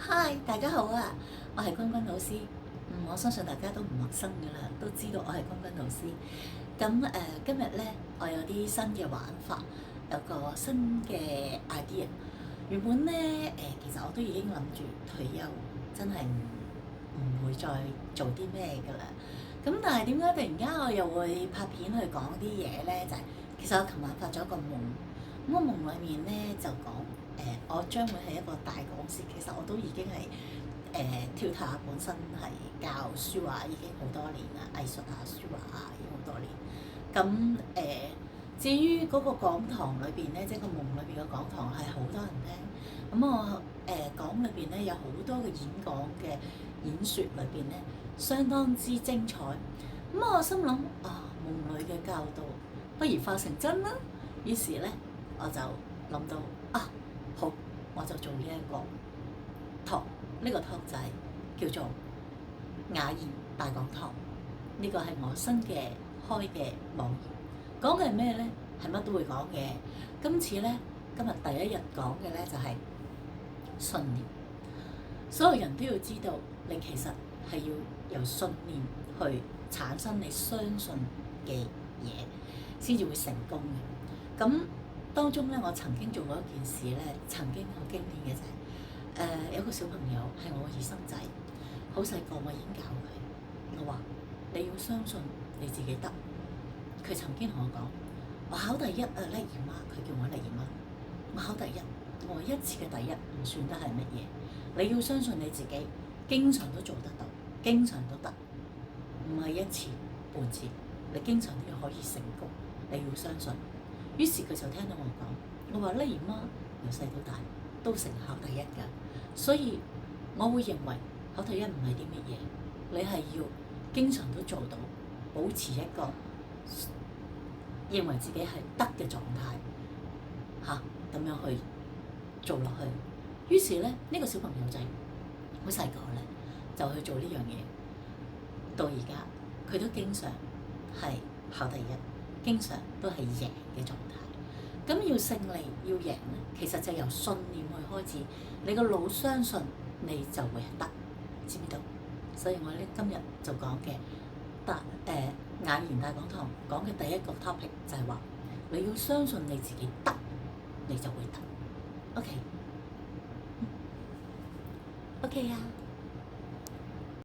嗨，大家好啊！我係君君老師。我相信大家都唔陌生㗎啦，都知道我係君君老師。咁今日咧，我有啲新嘅玩法，有個新嘅 idea。原本咧其實我都已經諗住退休，真係唔會再做啲咩㗎啦。咁但係點解突然間我又會拍片去講啲嘢咧？就係、其實我琴晚發咗個夢，咁個夢裡面咧就講我將會係一個大講師。其實我都已經係跳塔本身係教書畫已經好多年啦，藝術啊書畫啊已經好多年。咁至於嗰個講堂裏邊咧，即係個夢裏邊嘅講堂係好多人聽。咁我講裏邊咧有好多嘅演講嘅演説裏邊咧，相當之精彩。咁我心諗夢裏嘅教導不如化成真啦。於是咧我就諗到好，我就做呢一個 talk。呢個 talk 就係叫做雅言大講堂。呢個係我新嘅開嘅網頁，講嘅係咩咧？係乜都會講嘅。今日第一日講嘅咧就係信念。所有人都要知道，你其實係要由信念去產生你相信嘅嘢，先至會成功嘅。咁當中咧，我曾經做過一件事咧，曾經好經典嘅就係有個小朋友係我嘅兒生仔，好細個我已經教佢，我話你要相信你自己得。佢曾經同我講：我考第一啊，麗兒媽，佢叫我麗兒媽。我考第一，我一次嘅第一唔算得係乜嘢。你要相信你自己，經常都做得到，經常都得，唔係一次半次，你經常都要可以成功。你要相信。於是佢就聽到我講，我話麗兒媽由細到大都成考第一㗎，所以我會認為考第一唔係啲乜嘢，你係要經常都做到，保持一個認為自己係得嘅狀態咁樣去做落去。於是咧，呢個小朋友仔好細個咧就去做呢樣嘢，到而家佢都經常係考第一，經常都係贏嘅狀態。咁要勝利要贏咧，其實就由信念去開始。你個腦相信，你就會得，知唔知道？所以我咧今日就講嘅雅言大講堂講嘅第一個 topic 就係話，你要相信你自己得，你就會得。OK 啊。